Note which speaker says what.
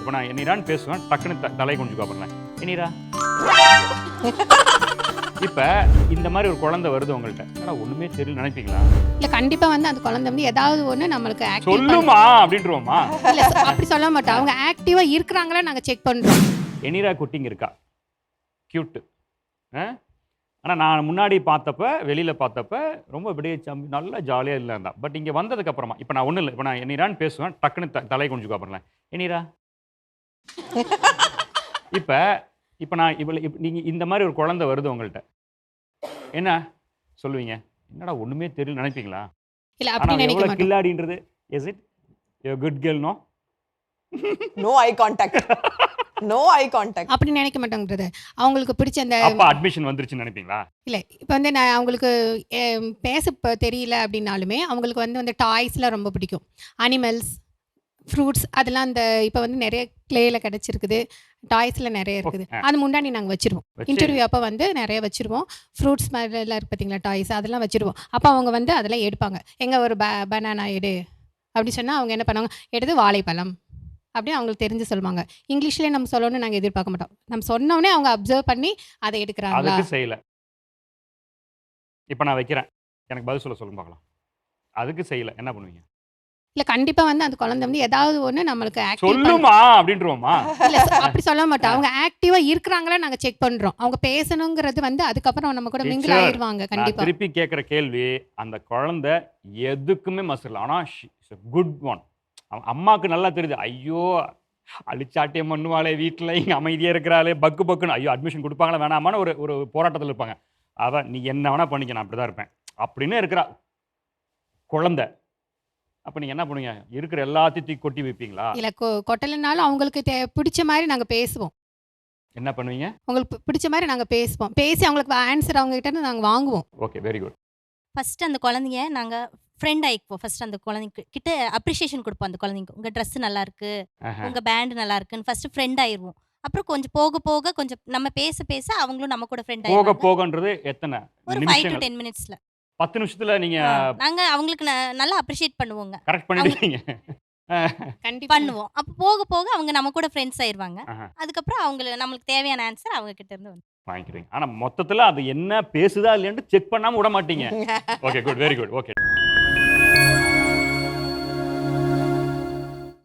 Speaker 1: இப்போ நான் என்னிரான்னு பேசுவேன், டக்குன்னு தலை குனிஞ்சு பார்ப்பேன். என்னிரா இப்போ இந்த மாதிரி ஒரு குழந்தை வருது உங்கள்கிட்ட, ஆனால் ஒன்றுமே தெரியல நினைப்பீங்களா?
Speaker 2: இல்ல கண்டிப்பா வந்து அந்த குழந்தை வந்து ஏதாவது ஒண்ணு நம்மளுக்கு ஆக்டிவ்
Speaker 1: சொல்லுமா அப்படின்றோமா?
Speaker 2: இல்ல அப்படி சொல்ல மாட்டோம். அவங்க ஆக்டிவா இருக்கிறாங்களா நாங்க செக் பண்றோம்.
Speaker 1: எனிரா குட்டிங்க இருக்கா, கியூட்டு. ஆனால் நான் முன்னாடி பார்த்தப்ப, வெளியில் பார்த்தப்ப ரொம்ப இப்படியே நல்லா ஜாலியாக இல்லை இருந்தா. பட் இங்கே வந்ததுக்கு அப்புறமா இப்போ நான் ஒன்றும் இல்லை, இப்போ நான் என்னிரான்னு பேசுவேன், டக்குன்னு தலை குனிஞ்சு பார்ப்பேன். என்னிரா இப்போ இப்போ நான் நீங்கள் இந்த மாதிரி ஒரு குழந்தை வருது உங்கள்கிட்ட, என்ன சொல்லுவீங்க? என்னடா ஒன்றுமே தெரியல நினைப்பீங்களா?
Speaker 2: இல்ல அப்படி
Speaker 1: ஆனால்
Speaker 2: நினைக்க
Speaker 1: எவ்வளோ
Speaker 2: மாட்டோம்.
Speaker 1: கில்லாடின்றது, is it you good girl? No
Speaker 3: No eye contact. No eye contact.
Speaker 2: அப்படி நினைக்க மாட்டோங்கிறது. அவங்களுக்கு பிடிச்ச அந்த
Speaker 1: அப்பா அட்மிஷன் வந்துருச்சுன்னு நினைப்பீங்களா?
Speaker 2: இல்ல இப்போ வந்து நான் அவங்களுக்கு பேச தெரியல அப்படின்னாலுமே அவங்களுக்கு வந்து அந்த டாய்ஸ்லாம் ரொம்ப பிடிக்கும். அனிமல்ஸ், ஃப்ரூட்ஸ் அதெல்லாம் அந்த இப்போ வந்து நிறைய கிளேல கிடைச்சிருக்குது. டாய்ஸ்ல நிறைய இருக்குது. அது முன்னாடி நாங்கள் வச்சிருவோம். இன்டர்வியூ அப்போ வந்து நிறைய வச்சிருவோம். ஃப்ரூட்ஸ் மாதிரிலாம் இருக்கு பார்த்தீங்களா, டாய்ஸ் அதெல்லாம் வச்சிருவோம். அப்போ அவங்க வந்து அதெல்லாம் எடுப்பாங்க. எங்க ஒரு பனானா எடு அப்படி சொன்னால் அவங்க என்ன பண்ணுவாங்க, எடுத்து வாழைப்பழம் அப்படின்னு அவங்களுக்கு தெரிஞ்சு சொல்லுவாங்க. இங்கிலீஷ்லேயே நம்ம சொல்லணும்னு நாங்கள் எதிர்பார்க்க மாட்டோம். நம்ம சொன்னோடனே அவங்க அப்சர்வ் பண்ணி அதை எடுக்கிறாங்களா.
Speaker 1: அதுக்கு செய்யலை. இப்போ நான் வைக்கிறேன், எனக்கு பதில் சொல்லுங்க பார்க்கலாம். அதுக்கு செய்யலை, என்ன பண்ணுவீங்க?
Speaker 2: இல்லை கண்டிப்பாக வந்து அந்த குழந்தை வந்து ஏதாவது ஒன்று நம்மளுக்கு ஆக்டிவ்
Speaker 1: சொல்லுமா அப்படின்றோமா?
Speaker 2: இல்லை அப்படி சொல்ல மாட்டோம். அவங்க ஆக்டிவாக இருக்கிறாங்களா நாங்கள் செக் பண்ணுறோம். அவங்க பேசணுங்கிறது வந்து அதுக்கப்புறம் நம்ம கூட மிங்கிள் ஆயிடுவாங்க.
Speaker 1: நான்
Speaker 2: கண்டிப்பாக
Speaker 1: திருப்பி கேட்குற கேள்வி, அந்த குழந்தை எதுக்குமே மசரல, ஆனால் குட் ஒன். அம்மாவுக்கு நல்லா தெரியுது, ஐயோ அழிச்சாட்டியம் பண்ணுவாளே வீட்டில், இங்கே அமைதியாக இருக்கிறாளே, பக்கு பக்குன்னு, ஐயோ அட்மிஷன் கொடுப்பாங்களா வேணாமான்னு ஒரு ஒரு போராட்டத்தில் இருப்பாங்க. அவன் நீ என்ன வேணா பண்ணிக்க, நான் அப்படி தான் இருப்பேன் அப்படின்னு இருக்கிறா குழந்தை. அப்போ நீங்கள் என்ன பண்ணுவீங்க? இருக்கிற எல்லாத்தையும் தூக்கி கொட்டி வைப்பீங்களா?
Speaker 2: இல்லை கொட்டலைனாலும் அவங்களுக்கு பிடிச்ச மாதிரி நாங்கள் பேசுவோம்.
Speaker 1: என்ன பண்ணுவீங்க?
Speaker 2: உங்களுக்கு பிடிச்ச மாதிரி நாங்கள் பேசுவோம். பேசி அவங்களுக்கு ஆன்சர் அவங்க கிட்ட இருந்து நாங்கள் வாங்குவோம்.
Speaker 1: Okay, very good.
Speaker 4: ஃபர்ஸ்ட் அந்த குழந்தைங்க நாங்கள் ஃப்ரெண்ட் ஆகிக்குவோம். ஃபர்ஸ்ட் அந்த குழந்தைங்க கிட்ட அப்ரிஷியேஷன் கொடுப்போம். அந்த குழந்தைங்க உங்கள் ட்ரெஸ் நல்லா இருக்கு, உங்கள் பேண்ட் நல்லா இருக்குன்னு ஃபர்ஸ்ட் ஃப்ரெண்ட் ஆயிடுவோம். அப்புறம் கொஞ்சம் போக போக கொஞ்சம் நம்ம பேச பேச அவங்களும் நம்ம கூட ஃப்ரெண்ட்
Speaker 1: போக
Speaker 4: ஆயிடுவாங்க.
Speaker 1: போகன்றது எத்தனை
Speaker 4: ஒரு 5 to
Speaker 1: நிமிஷங்கள்?
Speaker 4: 10 மினிட்ஸ்ல
Speaker 1: 10 நிமிஷத்துல நீங்க
Speaker 4: நாங்க அவங்களுக்கு நல்லா அப்ரிஷியேட் பண்ணுவோங்க.
Speaker 1: கரெக்ட் பண்ணிடுவீங்க.
Speaker 2: கண்டிப்பாக
Speaker 4: பண்ணுவோம். அப்போ போக போக அவங்க நம்ம கூட ஃப்ரெண்ட்ஸ் ஆயிடுவாங்க.
Speaker 1: ஆஹா.
Speaker 4: அதுக்கப்புறம் அவங்க நம்மளுக்கு தேவையான ஆன்சர் அவங்க கிட்ட இருந்து வந்து
Speaker 1: வாங்கிக்கிறீங்க. ஆனா மொத்தத்துல அது என்ன பேசுதா இல்லையான்னு செக் பண்ணாம விட மாட்டீங்க. Okay, good, very good. Okay.